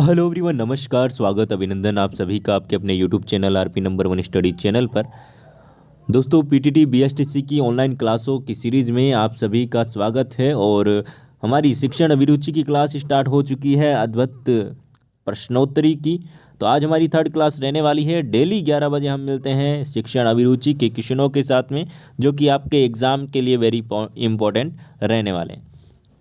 Hello everyone, नमस्कार, स्वागत, अभिनंदन आप सभी का आपके अपने YouTube channel RP number one study channel पर। दोस्तों, पीटीटी बीएसटीसी की ऑनलाइन क्लासों की सीरीज़ में आप सभी का स्वागत है। और हमारी शिक्षण अभिरुचि की क्लास स्टार्ट हो चुकी है, अद्भुत प्रश्नोत्तरी की। तो आज हमारी थर्ड क्लास रहने वाली है। डेली 11 बजे हम मिलते हैं शिक्षण अभिरुचि के क्वेश्चनों के साथ में, जो कि आपके एग्ज़ाम के लिए वेरी इंपॉर्टेंट रहने वाले हैं।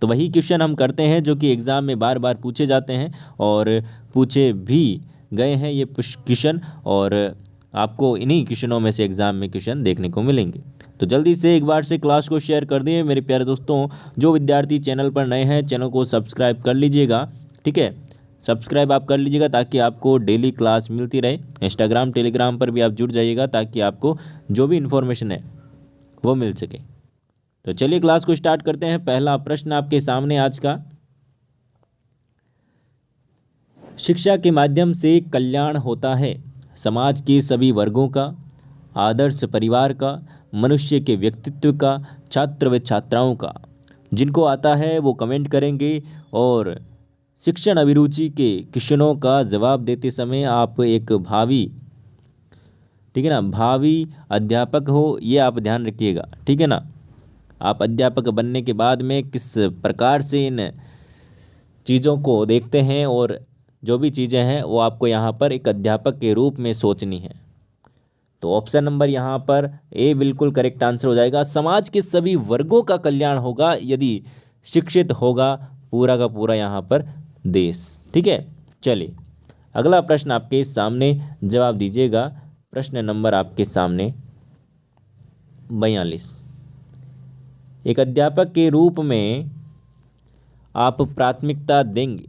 तो वही क्वेश्चन हम करते हैं जो कि एग्ज़ाम में बार बार पूछे जाते हैं और पूछे भी गए हैं ये क्वेश्चन, और आपको इन्हीं क्वेश्चनों में से एग्ज़ाम में क्वेश्चन देखने को मिलेंगे। तो जल्दी से एक बार से क्लास को शेयर कर दिए मेरे प्यारे दोस्तों। जो विद्यार्थी चैनल पर नए हैं, चैनल को सब्सक्राइब कर लीजिएगा, ठीक है। सब्सक्राइब आप कर लीजिएगा ताकि आपको डेली क्लास मिलती रहे। इंस्टाग्राम टेलीग्राम पर भी आप जुड़ जाइएगा ताकि आपको जो भी इन्फॉर्मेशन है वो मिल सके। तो चलिए क्लास को स्टार्ट करते हैं। पहला प्रश्न आपके सामने आज का, शिक्षा के माध्यम से कल्याण होता है समाज के सभी वर्गों का, आदर्श परिवार का, मनुष्य के व्यक्तित्व का, छात्र व छात्राओं का। जिनको आता है वो कमेंट करेंगे। और शिक्षण अभिरुचि के क्वेश्चनों का जवाब देते समय आप एक भावी, ठीक है ना, भावी अध्यापक हो, ये आप ध्यान रखिएगा, ठीक है ना। आप अध्यापक बनने के बाद में किस प्रकार से इन चीज़ों को देखते हैं और जो भी चीज़ें हैं वो आपको यहाँ पर एक अध्यापक के रूप में सोचनी है। तो ऑप्शन नंबर यहाँ पर ए बिल्कुल करेक्ट आंसर हो जाएगा। समाज के सभी वर्गों का कल्याण होगा यदि शिक्षित होगा पूरा का पूरा यहाँ पर देश, ठीक है। चलिए अगला प्रश्न आपके सामने, जवाब दीजिएगा। प्रश्न नंबर आपके सामने 42। एक अध्यापक के रूप में आप प्राथमिकता देंगे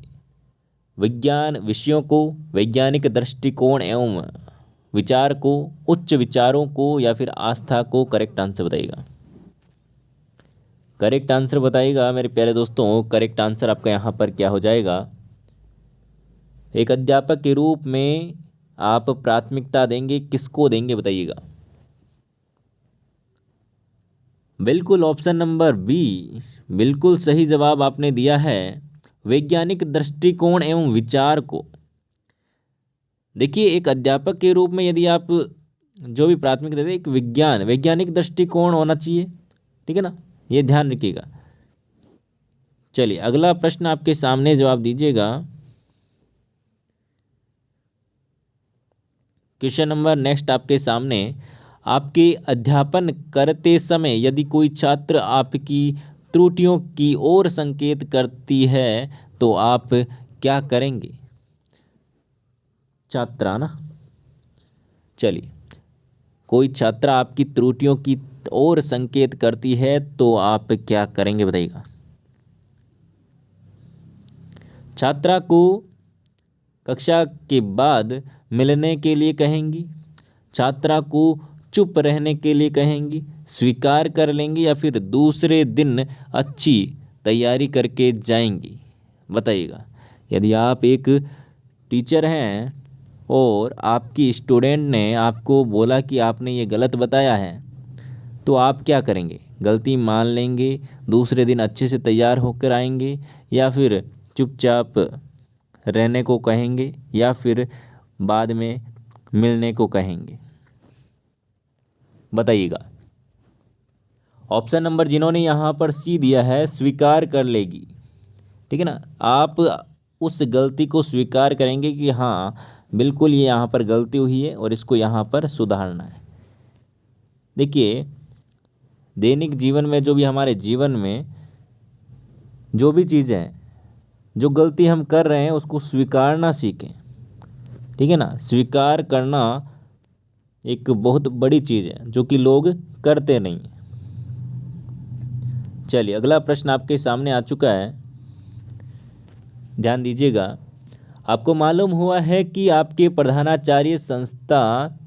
विज्ञान विषयों को, वैज्ञानिक दृष्टिकोण एवं विचार को, उच्च विचारों को, या फिर आस्था को? करेक्ट आंसर बताइएगा। करेक्ट आंसर बताइएगा मेरे प्यारे दोस्तों। करेक्ट आंसर आपका यहाँ पर क्या हो जाएगा? एक अध्यापक के रूप में आप प्राथमिकता देंगे, किसको देंगे बताइएगा। बिल्कुल ऑप्शन नंबर बी बिल्कुल सही जवाब आपने दिया है, वैज्ञानिक दृष्टिकोण एवं विचार को। देखिए, एक अध्यापक के रूप में यदि आप जो भी प्राथमिकता देते हैं, एक वैज्ञानिक दृष्टिकोण होना चाहिए, ठीक है ना, ये ध्यान रखिएगा। चलिए अगला प्रश्न आपके सामने, जवाब दीजिएगा। क्वेश्चन नंबर नेक्स्ट आपके सामने, आपके अध्यापन करते समय यदि कोई छात्र आपकी त्रुटियों की ओर संकेत करती है तो आप क्या करेंगे? छात्रा ना, चलिए, कोई छात्रा आपकी त्रुटियों की ओर संकेत करती है तो आप क्या करेंगे बताइएगा। छात्रा को कक्षा के बाद मिलने के लिए कहेंगी, छात्रा को चुप रहने के लिए कहेंगी, स्वीकार कर लेंगी, या फिर दूसरे दिन अच्छी तैयारी करके जाएंगी? बताइएगा। यदि आप एक टीचर हैं और आपकी स्टूडेंट ने आपको बोला कि आपने ये गलत बताया है, तो आप क्या करेंगे? गलती मान लेंगे, दूसरे दिन अच्छे से तैयार होकर आएंगे, या फिर चुपचाप रहने को कहेंगे, या फिर बाद में मिलने को कहेंगे? बताइएगा। ऑप्शन नंबर जिन्होंने यहाँ पर सी दिया है, स्वीकार कर लेगी, ठीक है ना, आप उस गलती को स्वीकार करेंगे कि हाँ बिल्कुल ये यहाँ पर गलती हुई है और इसको यहाँ पर सुधारना है। देखिए, दैनिक जीवन में जो भी हमारे जीवन में जो भी चीज़ें हैं, जो गलती हम कर रहे हैं उसको स्वीकारना सीखें, ठीक है ना। स्वीकार करना एक बहुत बड़ी चीज़ है जो कि लोग करते नहीं हैं। चलिए अगला प्रश्न आपके सामने आ चुका है, ध्यान दीजिएगा। आपको मालूम हुआ है कि आपके प्रधानाचार्य संस्था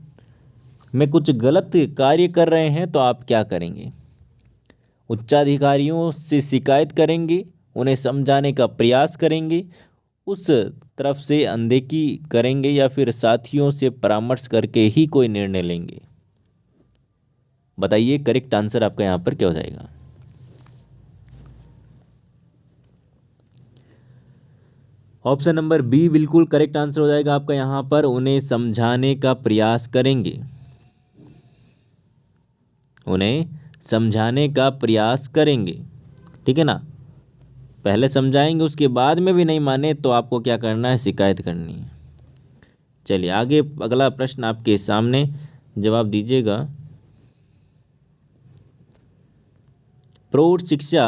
में कुछ गलत कार्य कर रहे हैं तो आप क्या करेंगे? उच्चाधिकारियों से शिकायत करेंगे, उन्हें समझाने का प्रयास करेंगे, उस तरफ से अनदेखी करेंगे, या फिर साथियों से परामर्श करके ही कोई निर्णय लेंगे? बताइए करेक्ट आंसर आपका यहाँ पर क्या हो जाएगा। ऑप्शन नंबर बी बिल्कुल करेक्ट आंसर हो जाएगा आपका यहाँ पर, उन्हें समझाने का प्रयास करेंगे। उन्हें समझाने का प्रयास करेंगे, ठीक है ना। पहले समझाएंगे, उसके बाद में भी नहीं माने तो आपको क्या करना है, शिकायत करनी है। चलिए आगे अगला प्रश्न आपके सामने, जवाब दीजिएगा। प्रौढ़ शिक्षा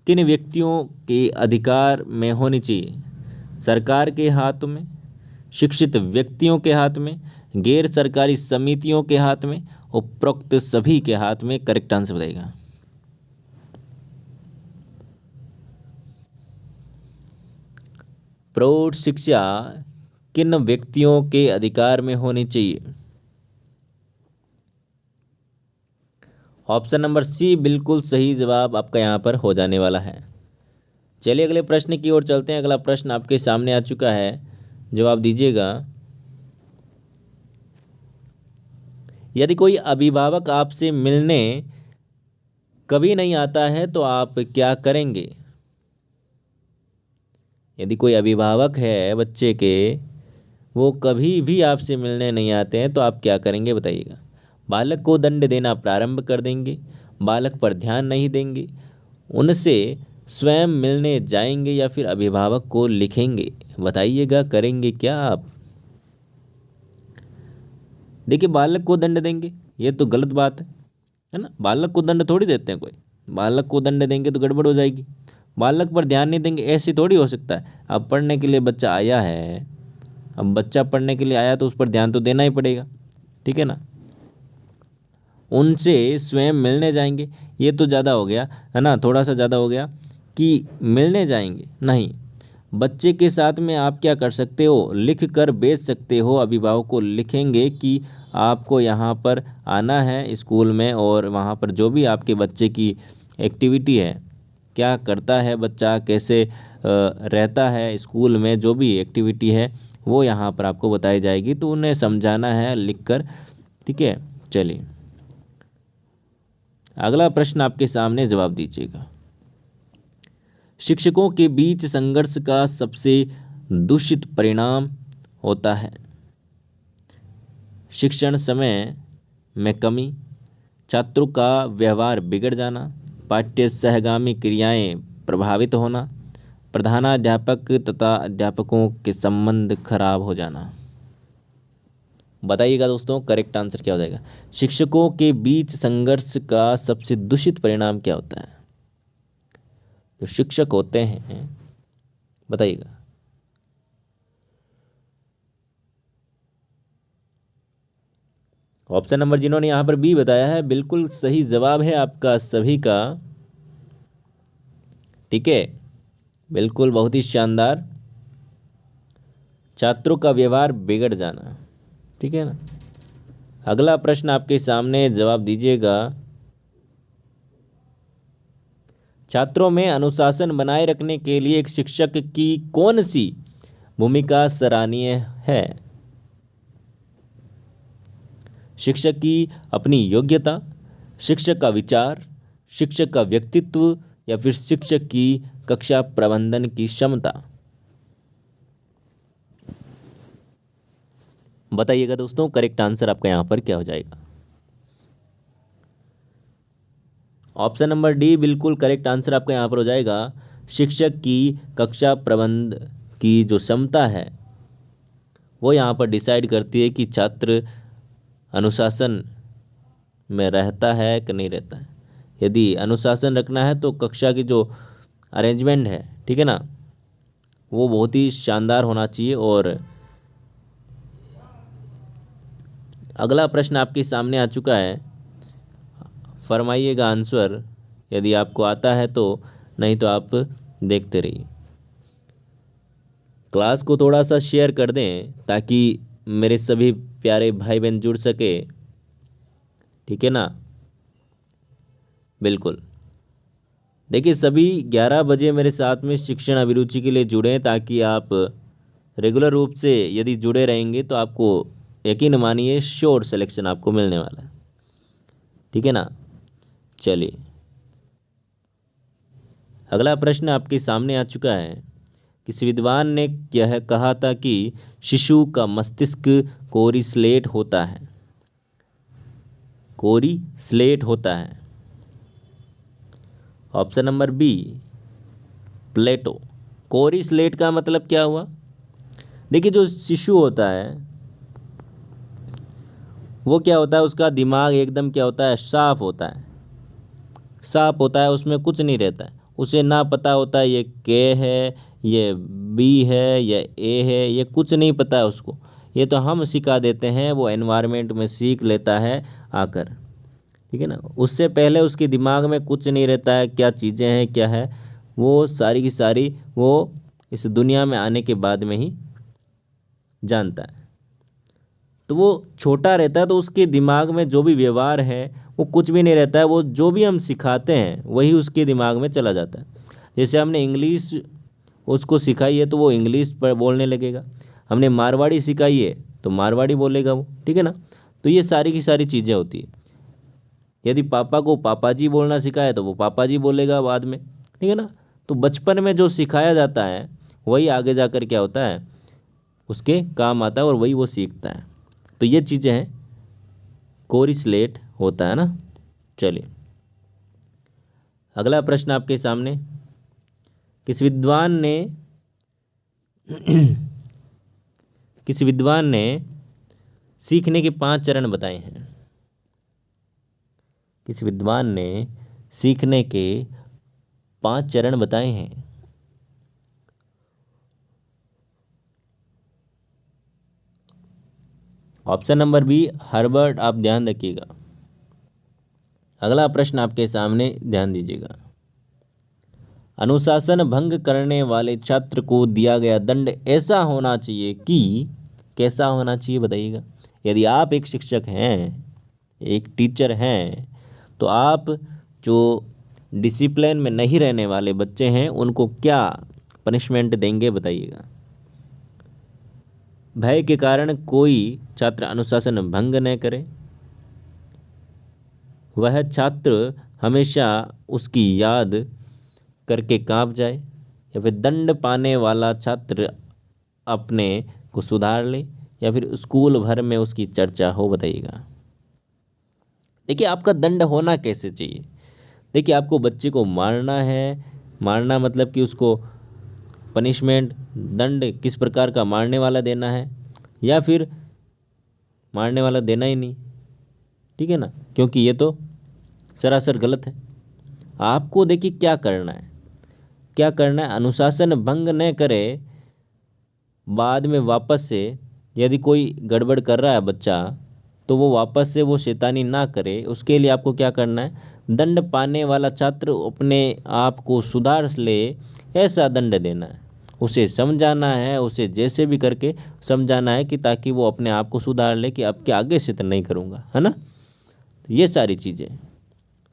किन व्यक्तियों के अधिकार में होनी चाहिए? सरकार के हाथ में, शिक्षित व्यक्तियों के हाथ में, गैर सरकारी समितियों के हाथ में, उपरोक्त सभी के हाथ में? करेक्ट आंसर बताइएगा। प्रौढ़ शिक्षा किन व्यक्तियों के अधिकार में होनी चाहिए? ऑप्शन नंबर सी बिल्कुल सही जवाब आपका यहाँ पर हो जाने वाला है। चलिए अगले प्रश्न की ओर चलते हैं। अगला प्रश्न आपके सामने आ चुका है, जवाब दीजिएगा। यदि कोई अभिभावक आपसे मिलने कभी नहीं आता है तो आप क्या करेंगे? यदि कोई अभिभावक है बच्चे के, वो कभी भी आपसे मिलने नहीं आते हैं तो आप क्या करेंगे बताइएगा। बालक को दंड देना प्रारंभ कर देंगे, बालक पर ध्यान नहीं देंगे, उनसे स्वयं मिलने जाएंगे, या फिर अभिभावक को लिखेंगे? बताइएगा करेंगे क्या आप। देखिए बालक को दंड देंगे ये तो गलत बात है ना। बालक को दंड थोड़ी देते हैं कोई। बालक को दंड देंगे तो गड़बड़ हो जाएगी। बालक पर ध्यान नहीं देंगे ऐसे थोड़ी हो सकता है। अब पढ़ने के लिए बच्चा आया है, अब बच्चा पढ़ने के लिए आया तो उस पर ध्यान तो देना ही पड़ेगा, ठीक है ना। उनसे स्वयं मिलने जाएंगे ये तो ज़्यादा हो गया है ना, थोड़ा सा ज़्यादा हो गया कि मिलने जाएंगे नहीं। बच्चे के साथ में आप क्या कर सकते हो, लिख कर भेज सकते हो। अभिभावक को लिखेंगे कि आपको यहाँ पर आना है स्कूल में, और वहाँ पर जो भी आपके बच्चे की एक्टिविटी है, क्या करता है बच्चा, कैसे रहता है स्कूल में, जो भी एक्टिविटी है वो यहाँ पर आपको बताई जाएगी। तो उन्हें समझाना है लिख कर, ठीक है। चलिए अगला प्रश्न आपके सामने, जवाब दीजिएगा। शिक्षकों के बीच संघर्ष का सबसे दूषित परिणाम होता है? शिक्षण समय में कमी, छात्रों का व्यवहार बिगड़ जाना, पाठ्य सहगामी क्रियाएं प्रभावित होना, प्रधानाध्यापक तथा अध्यापकों के संबंध खराब हो जाना। बताइएगा दोस्तों करेक्ट आंसर क्या हो जाएगा। शिक्षकों के बीच संघर्ष का सबसे दूषित परिणाम क्या होता है? जो शिक्षक होते हैं, बताइएगा। ऑप्शन नंबर जिन्होंने यहाँ पर बी बताया है, बिल्कुल सही जवाब है आपका सभी का, ठीक है। बिल्कुल बहुत ही शानदार। छात्रों का व्यवहार बिगड़ जाना, ठीक है ना। अगला प्रश्न आपके सामने, जवाब दीजिएगा। छात्रों में अनुशासन बनाए रखने के लिए एक शिक्षक की कौन सी भूमिका सराहनीय है? शिक्षक की अपनी योग्यता, शिक्षक का विचार, शिक्षक का व्यक्तित्व, या फिर शिक्षक की कक्षा प्रबंधन की क्षमता? बताइएगा दोस्तों करेक्ट आंसर आपका यहाँ पर क्या हो जाएगा। ऑप्शन नंबर डी बिल्कुल करेक्ट आंसर आपका यहाँ पर हो जाएगा। शिक्षक की कक्षा प्रबंध की जो क्षमता है वो यहाँ पर डिसाइड करती है कि छात्र अनुशासन में रहता है कि नहीं रहता है। यदि अनुशासन रखना है तो कक्षा की जो अरेंजमेंट है, ठीक है ना, वो बहुत ही शानदार होना चाहिए। और अगला प्रश्न आपके सामने आ चुका है, फरमाइएगा आंसर यदि आपको आता है तो, नहीं तो आप देखते रहिए। क्लास को थोड़ा सा शेयर कर दें ताकि मेरे सभी प्यारे भाई बहन जुड़ सके, ठीक है ना। बिल्कुल देखिए सभी 11 बजे मेरे साथ में शिक्षण अभिरुचि के लिए जुड़ें, ताकि आप रेगुलर रूप से यदि जुड़े रहेंगे तो आपको यकीन मानिए श्योर सिलेक्शन आपको मिलने वाला है, ठीक है ना। चलिए अगला प्रश्न आपके सामने आ चुका है, किसी विद्वान ने यह कहा था कि शिशु का मस्तिष्क कोरी स्लेट होता है। कोरी स्लेट होता है। ऑप्शन नंबर बी प्लेटो। कोरी स्लेट का मतलब क्या हुआ? देखिए, जो शिशु होता है वो क्या होता है, उसका दिमाग एकदम क्या होता है, साफ होता है। साफ होता है, उसमें कुछ नहीं रहता है। उसे ना पता होता है ये के है, ये बी है, ये ए है, ये कुछ नहीं पता है उसको। ये तो हम सिखा देते हैं, वो एनवायरनमेंट में सीख लेता है आकर। ठीक है ना। उससे पहले उसके दिमाग में कुछ नहीं रहता है, क्या चीज़ें हैं क्या है, वो सारी की सारी वो इस दुनिया में आने के बाद में ही जानता है। तो वो छोटा रहता है तो उसके दिमाग में जो भी व्यवहार है वो कुछ भी नहीं रहता है। वो जो भी हम सिखाते हैं वही उसके दिमाग में चला जाता है। जैसे हमने इंग्लिश उसको सिखाई है तो वो इंग्लिश पर बोलने लगेगा। हमने मारवाड़ी सिखाई है तो मारवाड़ी बोलेगा वो। ठीक है ना। तो ये सारी की सारी चीज़ें होती है। यदि पापा को पापा जी बोलना सिखाया तो वो पापा जी बोलेगा बाद में। ठीक है ना। तो बचपन में जो सिखाया जाता है वही आगे जाकर क्या होता है, उसके काम आता है और वही वो सीखता है। तो ये चीज़ें हैं, कोरी स्लेट होता है ना। चलिए अगला प्रश्न आपके सामने। किस विद्वान ने किस विद्वान ने सीखने के 5 चरण बताए हैं? किस विद्वान ने सीखने के 5 चरण बताए हैं? Option number B Herbert. आप ध्यान रखिएगा। अगला प्रश्न आपके सामने, ध्यान दीजिएगा। अनुशासन भंग करने वाले छात्र को दिया गया दंड ऐसा होना चाहिए कि, कैसा होना चाहिए बताइएगा। यदि आप एक शिक्षक हैं, एक टीचर हैं, तो आप जो डिसिप्लिन में नहीं रहने वाले बच्चे हैं उनको क्या पनिशमेंट देंगे बताइएगा। भय के कारण कोई छात्र अनुशासन भंग न करे, वह छात्र हमेशा उसकी याद करके कांप जाए, या फिर दंड पाने वाला छात्र अपने को सुधार ले, या फिर स्कूल भर में उसकी चर्चा हो बताइएगा। देखिए आपका दंड होना कैसे चाहिए। देखिए आपको बच्चे को मारना है, मारना मतलब कि उसको पनिशमेंट, दंड किस प्रकार का मारने वाला देना है, या फिर मारने वाला देना ही नहीं। ठीक है ना, क्योंकि ये तो सरासर गलत है। आपको देखिए क्या करना है, क्या करना है, अनुशासन भंग न करे। बाद में वापस से यदि कोई गड़बड़ कर रहा है बच्चा तो वो वापस से वो शैतानी ना करे, उसके लिए आपको क्या करना है, दंड पाने वाला छात्र अपने आप को सुधार ले, ऐसा दंड देना है। उसे समझाना है, उसे जैसे भी करके समझाना है कि ताकि वो अपने आप को सुधार ले कि अब के आगे से तो नहीं करूँगा, है ना। ये सारी चीज़ें।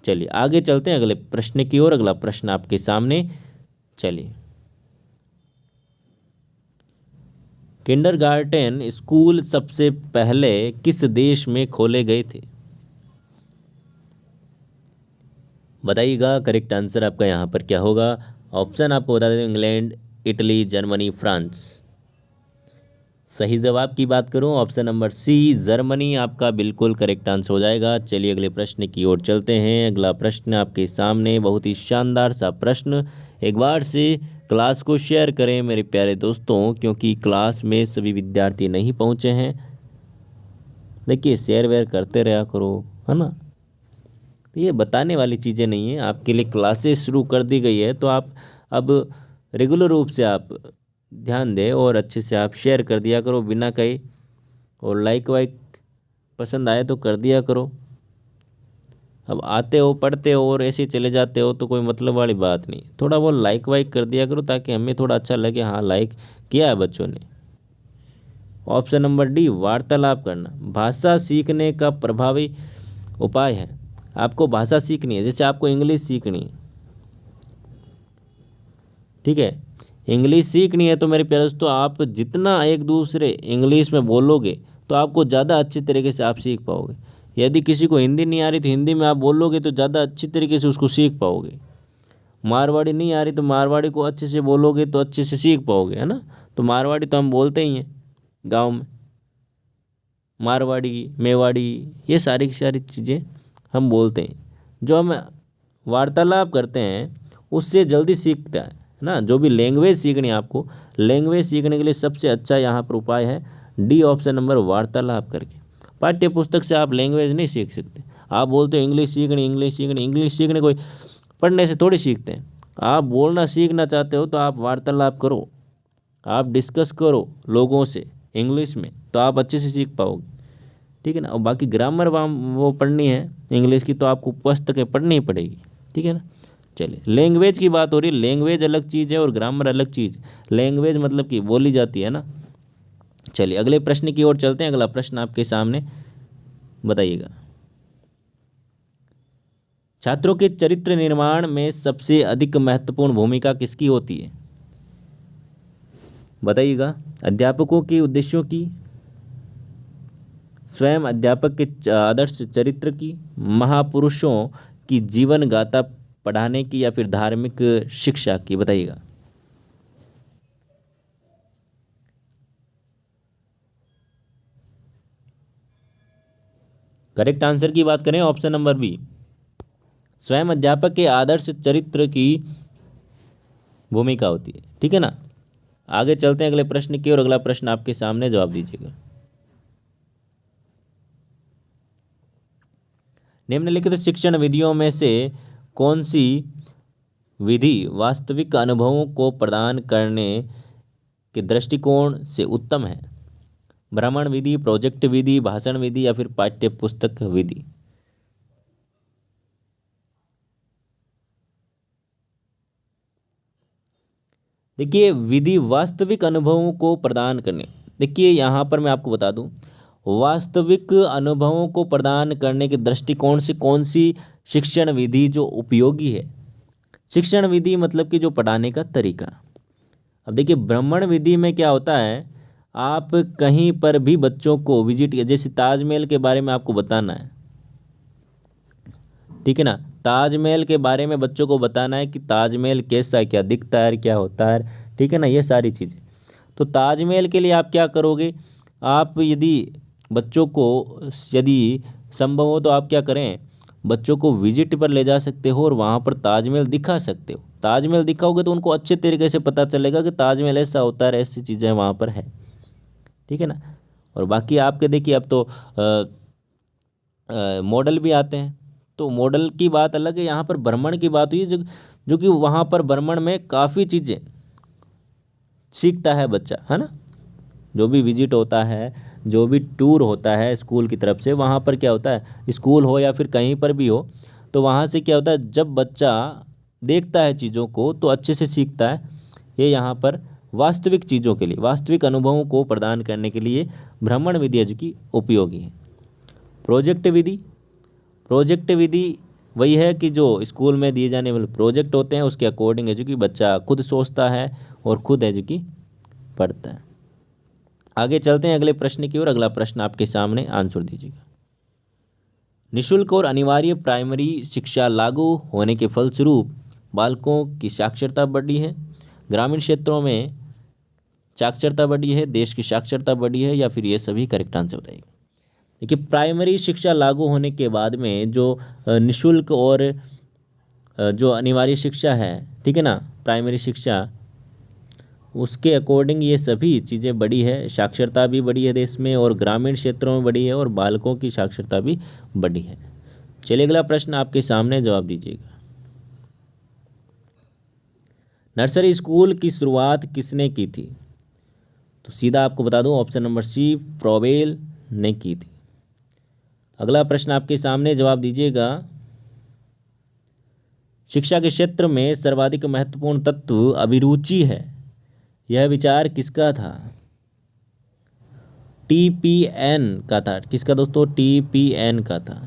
चलिए आगे चलते हैं अगले प्रश्न की ओर। अगला प्रश्न आपके सामने। चलिए, किंडरगार्टन स्कूल सबसे पहले किस देश में खोले गए थे बताइएगा। करेक्ट आंसर आपका यहाँ पर क्या होगा? ऑप्शन आपको बता दें, इंग्लैंड, इटली, जर्मनी, फ्रांस। सही जवाब की बात करूं, ऑप्शन नंबर सी जर्मनी आपका बिल्कुल करेक्ट आंसर हो जाएगा। चलिए अगले प्रश्न की ओर चलते हैं। अगला प्रश्न आपके सामने, बहुत ही शानदार सा प्रश्न। एक बार से क्लास को शेयर करें मेरे प्यारे दोस्तों, क्योंकि क्लास में सभी विद्यार्थी नहीं पहुंचे हैं। देखिए शेयर वेयर करते रहा करो, है ना। तो ये बताने वाली चीज़ें नहीं है, आपके लिए क्लासेस शुरू कर दी गई है, तो आप अब रेगुलर रूप से आप ध्यान दें और अच्छे से आप शेयर कर दिया करो बिना कहे, और लाइक वाइक पसंद आए तो कर दिया करो। अब आते हो, पढ़ते हो और ऐसे चले जाते हो तो कोई मतलब वाली बात नहीं। थोड़ा वो लाइक वाइक कर दिया करो ताकि हमें थोड़ा अच्छा लगे, हाँ लाइक किया है बच्चों ने। ऑप्शन नंबर डी वार्तालाप करना भाषा सीखने का प्रभावी उपाय है। आपको भाषा सीखनी है, जैसे आपको इंग्लिश सीखनी है, ठीक है, इंग्लिश सीखनी है तो मेरे प्यारे दोस्तों आप जितना एक दूसरे इंग्लिश में बोलोगे तो आपको ज़्यादा अच्छी तरीके से आप सीख पाओगे। यदि किसी को हिंदी नहीं आ रही तो हिंदी में आप बोलोगे तो ज़्यादा अच्छी तरीके से उसको सीख पाओगे। मारवाड़ी नहीं आ रही तो मारवाड़ी को अच्छे से बोलोगे तो अच्छे से सीख पाओगे, है ना। तो मारवाड़ी तो हम बोलते ही हैं गांव में, मारवाड़ी, मेवाड़ी, ये सारी की सारी चीज़ें हम बोलते हैं। जो हम वार्तालाप करते हैं उससे जल्दी सीखता है ना। जो भी लैंग्वेज सीखनी है आपको, लैंग्वेज सीखने के लिए सबसे अच्छा यहाँ पर उपाय है डी ऑप्शन नंबर, वार्तालाप करके। पाठ्य पुस्तक से आप लैंग्वेज नहीं सीख सकते। आप बोलते हो इंग्लिश सीखनी, इंग्लिश सीखनी, इंग्लिश सीखने कोई पढ़ने से थोड़ी सीखते हैं। आप बोलना सीखना चाहते हो तो आप वार्तालाप करो, आप डिस्कस करो लोगों से इंग्लिश में, तो आप अच्छे से सीख पाओगे, ठीक है ना। और बाकी ग्रामर वो पढ़नी है इंग्लिश की तो आपको पुस्तकें पढ़नी ही पड़ेगी, ठीक है ना। चलिए, लैंग्वेज की बात हो रही है। लैंग्वेज अलग चीज़ है और ग्रामर अलग चीज़। लैंग्वेज मतलब कि बोली जाती है ना। चलिए अगले प्रश्न की ओर चलते हैं। अगला प्रश्न आपके सामने, बताइएगा। छात्रों के चरित्र निर्माण में सबसे अधिक महत्वपूर्ण भूमिका किसकी होती है? बताइएगा। अध्यापकों के उद्देश्यों की, स्वयं अध्यापक के आदर्श चरित्र की, महापुरुषों की जीवन गाथा पढ़ाने की, या फिर धार्मिक शिक्षा की? बताइएगा। करेक्ट आंसर की बात करें ऑप्शन नंबर बी, स्वयं अध्यापक के आदर्श चरित्र की भूमिका होती है, ठीक है ना। आगे चलते हैं अगले प्रश्न की और अगला प्रश्न आपके सामने, जवाब दीजिएगा। निम्नलिखित शिक्षण विधियों में से कौन सी विधि वास्तविक अनुभवों को प्रदान करने के दृष्टिकोण से उत्तम है? भ्रमण विधि, प्रोजेक्ट विधि, भाषण विधि, या फिर पाठ्य पुस्तक विधि? देखिए, विधि वास्तविक अनुभवों को प्रदान करने, देखिए यहाँ पर मैं आपको बता दूं, वास्तविक अनुभवों को प्रदान करने के दृष्टिकोण से कौन सी शिक्षण विधि जो उपयोगी है। शिक्षण विधि मतलब कि जो पढ़ाने का तरीका। अब देखिए, भ्रमण विधि में क्या होता है, आप कहीं पर भी बच्चों को विजिट, जैसे ताजमहल के बारे में आपको बताना है, ठीक है ना। ताजमहल के बारे में बच्चों को बताना है कि ताजमहल कैसा है, क्या दिखता है, क्या होता है, ठीक है ना, ये सारी चीज़ें। तो ताजमहल के लिए आप क्या करोगे, आप यदि बच्चों को, यदि संभव हो तो आप क्या करें, बच्चों को विजिट पर ले जा सकते हो और वहाँ पर ताजमहल दिखा सकते हो। ताजमहल दिखाओगे तो उनको अच्छे तरीके से पता चलेगा कि ताजमहल ऐसा होता है, ऐसी चीज़ें वहाँ पर है, ठीक है ना। और बाकी आपके देखिए अब तो मॉडल भी आते हैं, तो मॉडल की बात अलग है। यहाँ पर भ्रमण की बात हुई जो जो कि वहाँ पर भ्रमण में काफ़ी चीज़ें सीखता है बच्चा, है ना। जो भी विजिट होता है, जो भी टूर होता है स्कूल की तरफ से, वहाँ पर क्या होता है, स्कूल हो या फिर कहीं पर भी हो, तो वहाँ से क्या होता है, जब बच्चा देखता है चीज़ों को तो अच्छे से सीखता है। ये यहाँ पर वास्तविक चीज़ों के लिए, वास्तविक अनुभवों को प्रदान करने के लिए भ्रमण विधि जो कि उपयोगी है। प्रोजेक्ट विधि, प्रोजेक्ट विधि वही है कि जो स्कूल में दिए जाने वाले प्रोजेक्ट होते हैं उसके अकॉर्डिंग है जो कि बच्चा खुद सोचता है और खुद है जो कि पढ़ता है। आगे चलते हैं अगले प्रश्न की ओर। अगला प्रश्न आपके सामने, आंसर दीजिएगा। निशुल्क और अनिवार्य प्राइमरी शिक्षा लागू होने के फलस्वरूप बालकों की साक्षरता बढ़ी है, ग्रामीण क्षेत्रों में साक्षरता बढ़ी है, देश की साक्षरता बढ़ी है, या फिर ये सभी? करेक्ट आंसर बताइएगा। देखिए, प्राइमरी शिक्षा लागू होने के बाद में जो निशुल्क और जो अनिवार्य शिक्षा है, ठीक है ना, प्राइमरी शिक्षा, उसके अकॉर्डिंग ये सभी चीज़ें बढ़ी है। साक्षरता भी बढ़ी है देश में, और ग्रामीण क्षेत्रों में बढ़ी है, और बालकों की साक्षरता भी बढ़ी है। चलिए अगला प्रश्न आपके सामने, जवाब दीजिएगा। नर्सरी स्कूल की शुरुआत किसने की थी? तो सीधा आपको बता दूं, ऑप्शन नंबर सी, फ्रॉबेल ने की थी। अगला प्रश्न आपके सामने, जवाब दीजिएगा। शिक्षा के क्षेत्र में सर्वाधिक महत्वपूर्ण तत्व अभिरुचि है, यह विचार किसका था? टीपीएन का था। किसका दोस्तों? टीपीएन का था,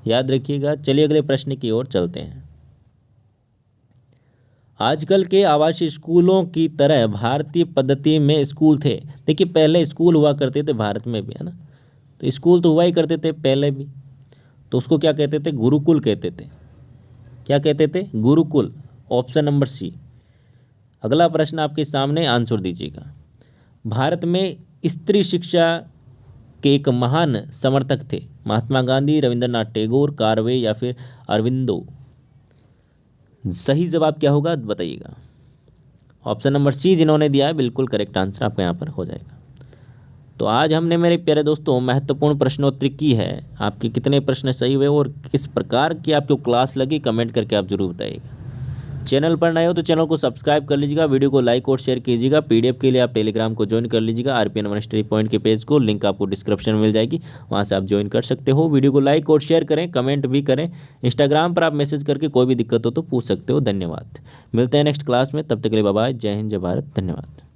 याद रखिएगा। चलिए अगले प्रश्न की ओर चलते हैं। आजकल के आवासीय स्कूलों की तरह भारतीय पद्धति में स्कूल थे। देखिए, पहले स्कूल हुआ करते थे भारत में भी, है ना। तो स्कूल तो हुआ ही करते थे पहले भी, तो उसको क्या कहते थे? गुरुकुल कहते थे। क्या कहते थे? गुरुकुल। Option number C. अगला प्रश्न आपके सामने, आंसर दीजिएगा। भारत में स्त्री शिक्षा के एक महान समर्थक थे, महात्मा गांधी, रविंद्रनाथ टैगोर, कार्वे या फिर अरविंदो। सही जवाब क्या होगा बताइएगा। ऑप्शन नंबर सी जिन्होंने दिया है बिल्कुल करेक्ट आंसर आपका यहाँ पर हो जाएगा। तो आज हमने मेरे प्यारे दोस्तों महत्वपूर्ण प्रश्नोत्तरी की है। आपके कितने प्रश्न सही हुए और किस प्रकार की आपको क्लास लगी कमेंट करके आप जरूर बताइएगा। चैनल पर नए हो तो चैनल को सब्सक्राइब कर लीजिएगा, वीडियो को लाइक और शेयर कीजिएगा। पीडीएफ के लिए आप टेलीग्राम को ज्वाइन कर लीजिएगा, आरपीएन वन स्टडी पॉइंट के पेज को, लिंक आपको डिस्क्रिप्शन में मिल जाएगी, वहाँ से आप ज्वाइन कर सकते हो। वीडियो को लाइक और शेयर करें, कमेंट भी करें। इंस्टाग्राम पर आप मैसेज करके कोई भी दिक्कत हो तो पूछ सकते हो। धन्यवाद। मिलते हैं नेक्स्ट क्लास में, तब तक के लिए बाय बाय। जय हिंद, जय भारत, धन्यवाद।